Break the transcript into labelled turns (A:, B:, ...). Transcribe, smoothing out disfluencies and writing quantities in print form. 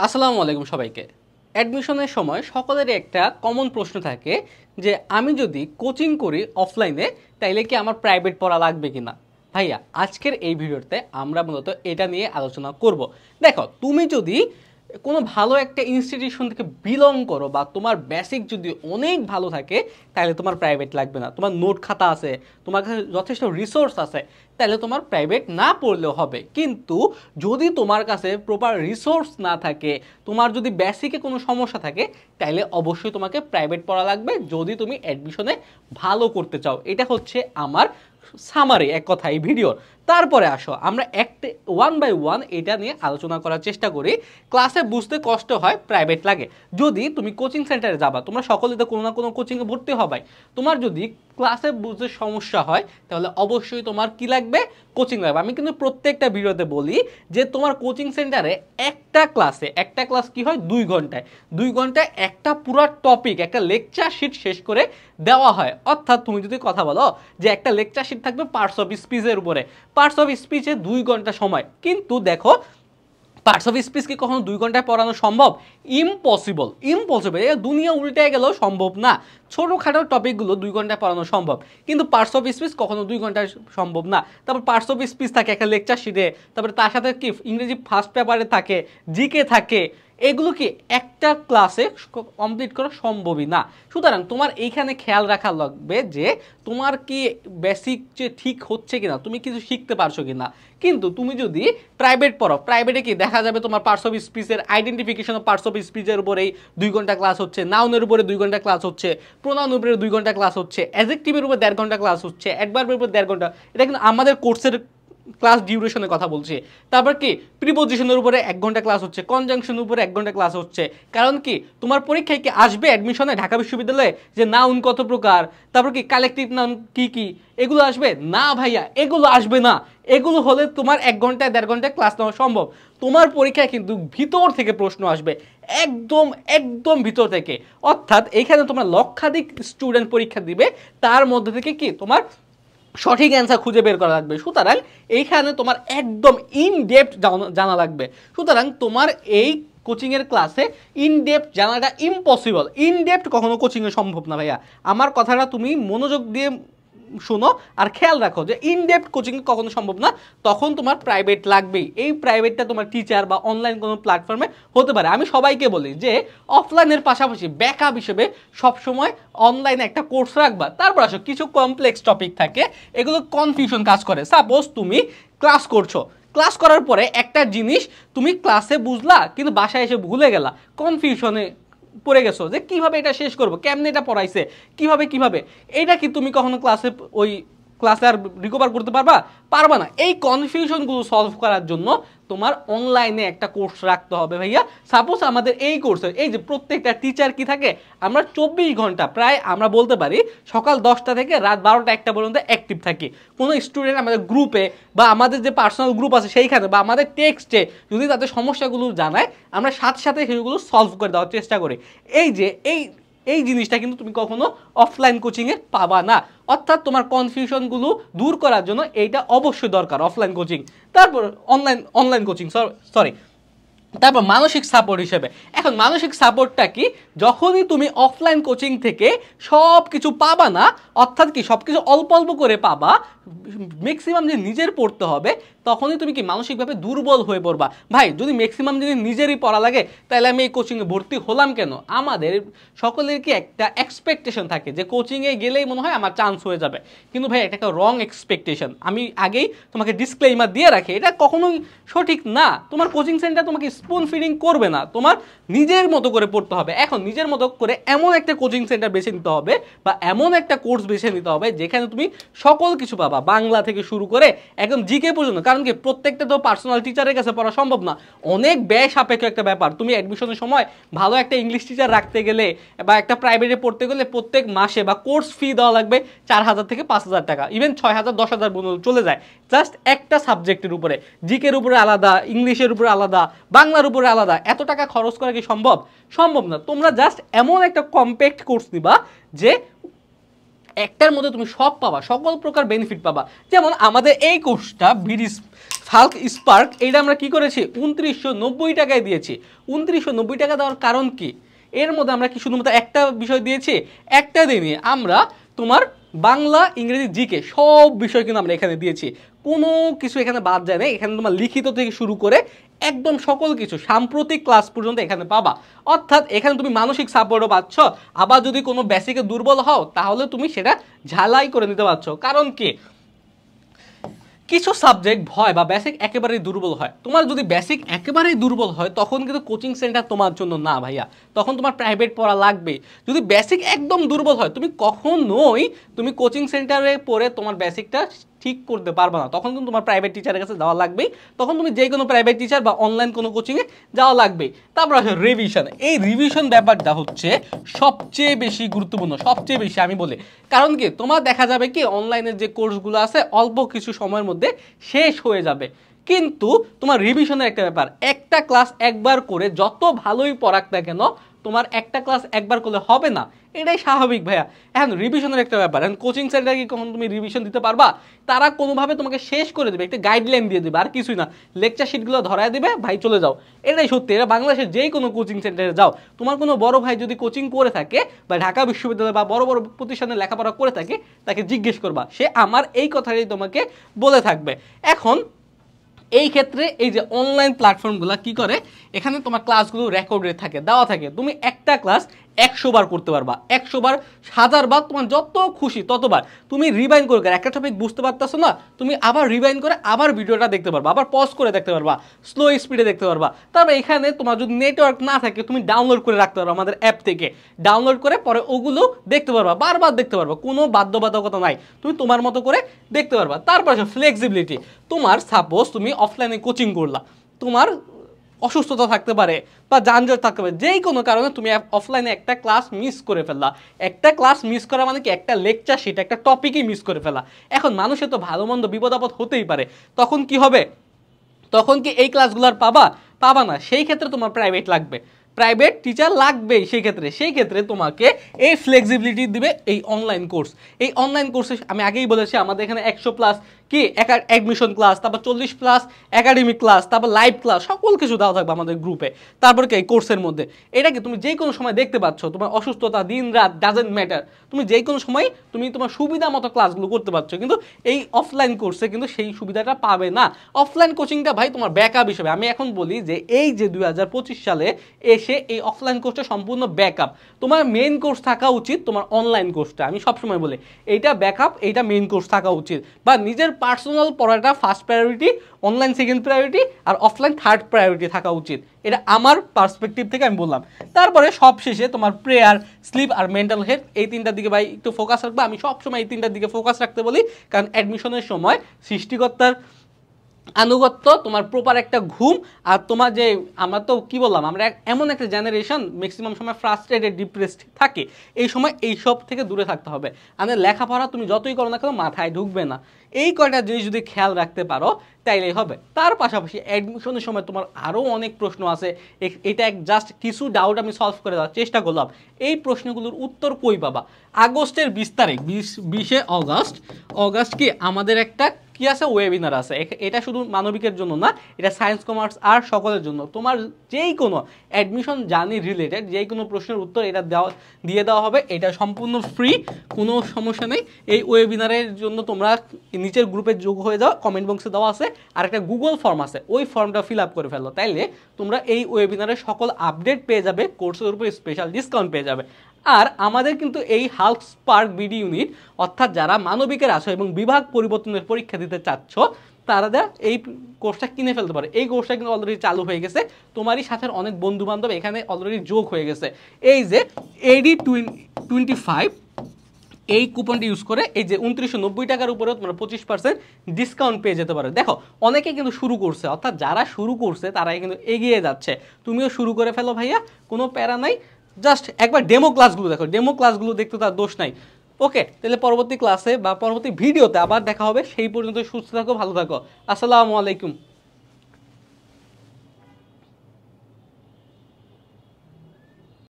A: আসসালামু আলাইকুম সবাইকে। অ্যাডমিশনের সময় সকলেরই একটা কমন প্রশ্ন থাকে যে আমি যদি কোচিং করি অফলাইনে তাইলে কি আমার প্রাইভেট পড়া লাগবে কিনা। ভাইয়া আজকের এই ভিডিওতে আমরা মূলত এটা নিয়ে আলোচনা করব। দেখো, তুমি যদি কোনো ভালো একটা ইনস্টিটিউশন থেকে বিলং করো বা তোমার বেসিক যদি অনেক ভালো থাকে তাহলে তোমার প্রাইভেট লাগবে না। তোমার নোট খাতা আছে, তোমার কাছে যথেষ্ট রিসোর্স আছে, তাহলে তোমার প্রাইভেট না পড়লেও হবে। কিন্তু যদি তোমার কাছে প্রপার রিসোর্স না থাকে, তোমার যদি বেসিকে কোনো সমস্যা থাকে, তাহলে অবশ্যই তোমাকে প্রাইভেট পড়া লাগবে যদি তুমি অ্যাডমিশনে ভালো করতে চাও। এটা হচ্ছে আমার সামারি এক কথা এই ভিডিওর। তারপরে আসো আমরা একটা ওয়ান বাই ওয়ান এটা নিয়ে আলোচনা করার চেষ্টা করি। ক্লাসে বুঝতে কষ্ট হয়, প্রাইভেট লাগে। যদি তুমি কোচিং সেন্টারে যাবা, তোমরা সকলে তো কোনো না কোনো কোচিংয়ে ভর্তি হবাই, তোমার যদি ক্লাসে বুঝতে সমস্যা হয় তাহলে অবশ্যই তোমার কি লাগবে, কোচিং লাগবে। আমি কিন্তু প্রত্যেকটা ভিডিওতে বলি যে তোমার কোচিং সেন্টারে একটা ক্লাস কি হয় 2 ঘন্টায়, 2 ঘন্টায় একটা পুরো টপিক, একটা লেকচার শিট শেষ করে দেওয়া হয়। অর্থাৎ তুমি যদি কথা বলো যে একটা লেকচার শিট থাকবে পার্টস অফ স্পিচের উপরে, পার্টস অফ স্পিচে 2 ঘন্টা সময়। কিন্তু দেখো, পার্টস অফ স্পিচ কি কখনো 2 ঘন্টায় পড়ানো সম্ভব? ইম্পসিবল। দুনিয়া উল্টে গেলেও সম্ভব না। ছোটোখাটো টপিকগুলো 2 ঘন্টায় পড়ানো সম্ভব, কিন্তু পার্টস অফ স্পিচ কখনো 2 ঘন্টায় সম্ভব না। তারপর পার্টস অফ স্পিচ থাকে একটা লেকচার শিটে, তারপরে তার সাথে কি ইংরেজি ফার্স্ট পেপারে থাকে, জিকে থাকে। এগুলো কি একটা ক্লাসে কমপ্লিট করা সম্ভবই না। সুতরাং তোমার এইখানে খেয়াল রাখা লাগবে যে তোমার কি বেসিক যে ঠিক হচ্ছে কিনা, তুমি কিছু শিখতে পারছো কিনা। কিন্তু তুমি যদি প্রাইভেট পড়ো, প্রাইভেটে কি দেখা যাবে তোমার পার্টস অফ স্পিচের আইডেন্টিফিকেশন অফ পার্টস অফ স্পিচের উপরেই 2 ঘন্টা ক্লাস হচ্ছে, নাউনের উপরে 2 ঘন্টা ক্লাস হচ্ছে, প্রোনাউনের উপরে 2 ঘন্টা ক্লাস হচ্ছে, অ্যাডজেক্টিভের উপর 1.5 ঘন্টা ক্লাস হচ্ছে, অ্যাডভার্বের উপর 1.5 ঘন্টা। এটা কিন্তু আমাদের কোর্সের ক্লাস ডিউরেশনের কথা বলছি। তারপর কি প্রিপোজিশনের উপরে 1 ঘন্টা ক্লাস হচ্ছে, কনজাংশনের উপরে 1 ঘন্টা ক্লাস হচ্ছে। কারণ কি তোমার পরীক্ষায় কি আসবে অ্যাডমিশনে ঢাকা বিশ্ববিদ্যালয়ে যে নাউন কত প্রকার, তারপর কি কালেকটিভ নাউন কি কি, এগুলো আসবে না ভাইয়া, এগুলো আসবে না। এগুলো হলে তোমার 1 ঘন্টায় 1.5 ঘন্টায় ক্লাস নেওয়া সম্ভব। তোমার পরীক্ষায় কিন্তু ভিতর থেকে প্রশ্ন আসবে, একদম একদম ভিতর থেকে। অর্থাৎ এখানে তোমার লক্ষাধিক স্টুডেন্ট পরীক্ষা দিবে, তার মধ্যে থেকে কি তোমার সঠিক অ্যান্সার খুঁজে বের করা লাগবে। সুতরাং এইখানে তোমার একদম ইন ডেপথ জানা লাগবে। সুতরাং তোমার এই কোচিংয়ের ক্লাসে ইন ডেপথ জানাটা ইম্পসিবল। ইন ডেপথ কখনো কোচিংয়ে সম্ভব না ভাইয়া। আমার কথাটা তুমি মনোযোগ দিয়ে শোনো আর খেয়াল রাখো যে ইন ডেপথ কোচিং কখনো সম্ভব না, তখন তোমার প্রাইভেট লাগবেই। এই প্রাইভেটটা তোমার টিচার বা অনলাইন কোনো প্ল্যাটফর্মে হতে পারে। আমি সবাইকে বলি যে অফলাইনের পাশাপাশি ব্যাকআপ হিসেবে সবসময় অনলাইনে একটা কোর্স রাখবা। তারপর আসো কিছু কমপ্লেক্স টপিক থাকে, এগুলো কনফিউশন কাজ করে। সাপোজ তুমি ক্লাস করছো, ক্লাস করার পরে একটা জিনিস তুমি ক্লাসে বুঝলা কিন্তু বাসায় এসে ভুলে গেলা, কনফিউশনে পড়ে গেছো যে কিভাবে এটা শেষ করবো, কেমনে এটা পড়াইছে, কিভাবে এটা কি তুমি কখনো ক্লাসে আর রিকভার করতে পারবা না। এই কনফিউশনগুলো সলভ করার জন্য তোমার অনলাইনে একটা কোর্স রাখতে হবে ভাইয়া। সাপোজ আমাদের এই কোর্সে এই যে প্রত্যেকটা টিচার কি থাকে, আমরা 24 ঘন্টা প্রায় আমরা বলতে পারি সকাল 10টা থেকে রাত 12টা 1টা পর্যন্ত অ্যাক্টিভ থাকি। কোনো স্টুডেন্ট আমাদের গ্রুপে বা আমাদের যে পার্সোনাল গ্রুপ আছে সেইখানে বা আমাদের টেক্সটে যদি তাদের সমস্যাগুলো জানায়, আমরা সাথে সাথে সেগুলো সলভ করে দেওয়ার চেষ্টা করি। এই যে এই জিনিসটা কিন্তু তুমি কখনো অফলাইন কোচিংয়ে পাবা না। অর্থাৎ তোমার কনফিউশনগুলো দূর করার জন্য এইটা অবশ্যই দরকার, অফলাইন কোচিং। তারপর অনলাইন কোচিং সরি। তারপর মানসিক সাপোর্ট হিসেবে, এখন মানসিক সাপোর্টটা কি, যখনই তুমি অফলাইন কোচিং থেকে সব কিছু পাবা না, অর্থাৎ কি সব কিছু অল্প অল্প করে পাবা, ম্যাক্সিমাম যে নিজের পড়তে হবে, তখনই তুমি কি মানসিকভাবে দুর্বল হয়ে পড়বা। ভাই যদি ম্যাক্সিমাম যদি নিজেরই পড়া লাগে তাহলে আমি এই কোচিংয়ে ভর্তি হলাম কেন? আমাদের সকলের কি একটা এক্সপেকটেশন থাকে যে কোচিংয়ে গেলেই মনে হয় আমার চান্স হয়ে যাবে। কিন্তু ভাই এটা একটা রং এক্সপেকটেশন। আমি আগেই তোমাকে ডিসক্লেইমার দিয়ে রাখি, এটা কখনোই সঠিক না। তোমার কোচিং সেন্টার তোমাকে স্পুন ফিডিং করবে না, তোমার নিজের মতো করে পড়তে হবে। এখন নিজের মতো করে এমন একটা কোচিং সেন্টার বেছে নিতে হবে বা এমন একটা কোর্স বেছে নিতে হবে যেখানে তুমি সকল কিছু পাবা, বাংলা থেকে শুরু করে একদম জিকে পর্যন্ত। কারণ কি প্রত্যেকটা তো পার্সোনাল টিচারের কাছে পড়া সম্ভব না, অনেক ব্যয় সাপেক্ষ একটা ব্যাপার। তুমি অ্যাডমিশনের সময় ভালো একটা ইংলিশ টিচার রাখতে গেলে বা একটা প্রাইভেটে পড়তে গেলে প্রত্যেক মাসে বা কোর্স ফি দেওয়া লাগবে 4,000 থেকে 5,000 টাকা, ইভেন 6,000 10,000 চলে যায় জাস্ট একটা সাবজেক্টের উপরে। জিকের উপরে আলাদা, ইংলিশের উপরে আলাদা, বাংলার উপরে আলাদা। এত টাকা খরচ করা কি সম্ভব না। তোমরা জাস্ট এমন একটা কম্প্যাক্ট কোর্স নিবা যে একটার মধ্যে তুমি সব পাবা, সকল প্রকার বেনিফিট পাবা। যেমন আমাদের এই কোর্সটা বিডিস ফাল্ক স্পার্ক, এইটা আমরা কি করেছি 2990 টাকায় দিয়েছি। 2990 টাকা দেওয়ার কারণ কি? এর মধ্যে আমরা কি শুধুমাত্র একটা বিষয় দিয়েছি? একটা দিনই আমরা তোমার বাংলা, ইংরেজি, জিকে সব বিষয় কিন্তু আমরা এখানে দিয়েছি, কোনো কিছু এখানে বাদ যায় না। এখানে তোমার লিখিত থেকে শুরু করে একদম সকল কিছু সাম্প্রতিক ক্লাস পর্যন্ত এখানে পাবা। অর্থাৎ এখানে তুমি মানসিক সাপোর্টও পাচ্ছ, আবার যদি কোনো বেসিকে দুর্বল হও তাহলে তুমি সেটা ঝালাই করে নিতে পারছো। কারণ কি, কিছু সাবজেক্ট ভয় বা বেসিক একেবারেই দুর্বল হয়, তোমার যদি বেসিক একেবারেই দুর্বল হয় তখন কিন্তু কোচিং সেন্টার তোমার জন্য না ভাইয়া, তখন তোমার প্রাইভেট পড়া লাগবে। যদি বেসিক একদম দুর্বল হয় তুমি কখনোই তুমি কোচিং সেন্টারে পড়ে তোমার বেসিকটা ঠিক করতে পারবে না, তখন কিন্তু তোমার প্রাইভেট টিচারের কাছে যাওয়া লাগবেই। তখন তুমি যে কোনো প্রাইভেট টিচার বা অনলাইন কোনো কোচিংয়ে যাওয়া লাগবে। তারপর আসলে রিভিশন, এই রিভিশন ব্যাপারটা হচ্ছে সবচেয়ে বেশি গুরুত্বপূর্ণ, সবচেয়ে বেশি আমি বলি। কারণ কি, তোমার দেখা যাবে কি অনলাইনের যে কোর্সগুলো আছে অল্প কিছু সময়ের মধ্যে শেষ হয়ে যাবে, কিন্তু তোমার রিভিশনের একটা ব্যাপার, একটা ক্লাস একবার করে যত ভালোই পড়াক না কেন তোমার একটা ক্লাস একবার করলে হবে না, এটাই স্বাভাবিক ভাইয়া। এখন রিভিশনের একটা ব্যাপার, এখন কোচিং সেন্টারে কি কখন তুমি রিভিশন দিতে পারবা? তারা কোনোভাবে তোমাকে শেষ করে দেবে, একটা গাইডলাইন দিয়ে দেবে, আর কিছুই না, লেকচার শিটগুলো ধরায় দেবে, ভাই চলে যাও। এটাই সত্যি, এটা বাংলাদেশের যেই কোনো কোচিং সেন্টারে যাও, তোমার কোনো বড় ভাই যদি কোচিং করে থাকে বা ঢাকা বিশ্ববিদ্যালয় বা বড় বড় প্রতিষ্ঠানে লেখাপড়া করে থাকে, তাকে জিজ্ঞেস করবা, সে আমার এই কথাটাই তোমাকে বলে থাকবে। এখন এই ক্ষেত্রে এই যে অনলাইন প্ল্যাটফর্মগুলো কি করে, এখানে তোমার ক্লাসগুলো রেকর্ডে থাকে, দেওয়া থাকে, তুমি একটা ক্লাস 100 বার করতে পারবা, 100 বার, 1000 বার, তোমার যত খুশি ততবার তুমি রিভাইন্ড করে, একটা টপিক বুঝতে পারতেছো না, তুমি আবার রিভাইন্ড করে আবার ভিডিওটা দেখতে পারবা, আবার পজ করে দেখতে পারবা, স্লো স্পিডে দেখতে পারবা। তারপর এখানে তোমার যদি নেটওয়ার্ক না থাকে তুমি ডাউনলোড করে রাখতে পারো আমাদের অ্যাপ থেকে, ডাউনলোড করে পরে ওগুলো দেখতে পারবা, বারবার দেখতে পারবা, কোনো বাধ্যবাধকতা নাই, তুমি তোমার মতো করে দেখতে পারবা। তারপর আছে ফ্লেক্সিবিলিটি, তোমার সাপোজ তুমি অফলাইনে কোচিং করলা, তোমার অসুস্থতা থাকতে পারে বা যানজট থাকতে পারে, যেই কোনো কারণে তুমি অফলাইনে একটা ক্লাস মিস করে ফেললা, একটা ক্লাস মিস করা মানে কি একটা লেকচার শিট, একটা টপিকই মিস করে ফেলা। এখন মানুষের তো ভালো মন্দ বিপদ আপদ হতেই পারে, তখন কি হবে, তখন কি এই ক্লাসগুলো আর পাবা না, সেই ক্ষেত্রে তোমার প্রাইভেট লাগবে, প্রাইভেট টিচার লাগবেই। সেই ক্ষেত্রে তোমাকে এই ফ্লেক্সিবিলিটি দিবে এই অনলাইন কোর্স। এই অনলাইন কোর্সে আমি আগেই বলেছি আমাদের এখানে 100+ কি অ্যাডমিশন ক্লাস, তারপর 40+ একাডেমিক ক্লাস, তারপর লাইভ ক্লাস, সকল কিছু দেওয়া থাকবে আমাদের গ্রুপে। তারপর কি এই কোর্সের মধ্যে এটা কি তুমি যে কোনো সময় দেখতে পাচ্ছ, তোমার অসুস্থতা দিন রাত ডাজেন্ট ম্যাটার, তুমি যে কোনো সময় তুমি তোমার সুবিধা মতো ক্লাসগুলো করতে পারছো, কিন্তু এই অফলাইন কোর্সে কিন্তু সেই সুবিধাটা পাবে না। অফলাইন কোচিংটা ভাই তোমার ব্যাকআপ হিসেবে, আমি এখন বলি যে এই যে 2025 সালে এসে এই অফলাইন কোর্সটা সম্পূর্ণ ব্যাকআপ, তোমার মেইন কোর্স থাকা উচিত তোমার অনলাইন কোর্সটা, আমি সবসময় বলি এইটা ব্যাকআপ, এইটা মেইন কোর্স থাকা উচিত, বা নিজের পার্সোনাল পড়াটা first priority, online second priority, আর অফলাইন থার্ড প্রায়োরিটি থাকা উচিত, এটা আমার পার্সপেক্টিভ থেকে আমি বললাম। তারপরে সবশেষে তোমার প্রেয়ার, স্লিপ আর মেন্টাল হেলথ, এই তিনটার দিকে ভাই একটু ফোকাস রাখবে, আমি সবসময় এই তিনটার দিকে ফোকাস রাখতে বলি, কারণ অ্যাডমিশনের সময় সৃষ্টিকর্তার আনুগত্য, তোমার প্রপার একটা ঘুম, আর তোমার যে আমরা তো কি বললাম, আমরা এমন একটা জেনারেশন ম্যাক্সিমাম সময় ফ্রাস্ট্রেটেড ডিপ্রেসড থাকে, এই সময় এইসব থেকে দূরে থাকতে হবে। আমাদের লেখাপড়া তুমি যতই করো না কেন মাথায় ঢুকবে না, এই কয়টা জিনিস যদি খেয়াল রাখতে পারো তাইলেই হবে। তার পাশাপাশি অ্যাডমিশনের সময় তোমার আরও অনেক প্রশ্ন আছে, এটা জাস্ট কিছু ডাউট আমি সলভ করে দেওয়ার চেষ্টা করলাম। এই প্রশ্নগুলোর উত্তর কই পাবা? আগস্টের 20 তারিখ, 20 অগাস্ট কি আমাদের একটা কি আছে, ওয়েবিনার আছে, এটা শুধু মানবিকের জন্য না, এটা সায়েন্স কমার্স আর সকলের জন্য। তোমার যেই কোনো অ্যাডমিশন জার্নি রিলেটেড যেই কোনো প্রশ্নের উত্তর এটা দিয়ে দেওয়া হবে, এটা সম্পূর্ণ ফ্রি, কোনো সমস্যা নেই। এই ওয়েবিনারের জন্য তোমরা নিচের গ্রুপে যোগ হয়ে যাও, কমেন্ট বক্সে দেওয়া আছে, আর একটা গুগল ফর্ম আছে, ওই ফর্মটা ফিল আপ করে ফেলো, তাইলে তোমরা এই ওয়েবিনারের সকল আপডেট পেয়ে যাবে, কোর্সের উপর স্পেশাল ডিসকাউন্ট পেয়ে যাবে। আর আমাদের কিন্তু এই হাল্ক স্পার্ক বিডি ইউনিট, অর্থাৎ যারা মানবিকের আছো এবং বিভাগ পরিবর্তনের পরীক্ষা দিতে চাচ্ছ, তারা এই কোর্সটা কিনে ফেলতে পারে। এই কোর্সটা কিন্তু অলরেডি চালু হয়ে গেছে, তোমারই সাথে অনেক বন্ধু বান্ধব এখানে অলরেডি যোগ হয়ে গেছে। এই যে AD25 এই কুপনটি ইউজ করে এই যে 2990 টাকার উপরে তোমরা 25% ডিসকাউন্ট পেয়ে যেতে পারো। দেখো অনেকে কিন্তু শুরু করছে, অর্থাৎ যারা শুরু করছে তারাই কিন্তু এগিয়ে যাচ্ছে, তুমিও শুরু করে ফেলো ভাইয়া, কোনো প্যারা নাই, জাস্ট একবার ডেমো ক্লাসগুলো দেখো, ডেমো ক্লাসগুলো দেখতে তার দোষ নাই। ওকে, তাহলে পরবর্তী ক্লাসে বা পরবর্তী ভিডিওতে আবার দেখা হবে, সেই পর্যন্ত সুস্থ থাকো, ভালো থাকো, আসসালামু আলাইকুম।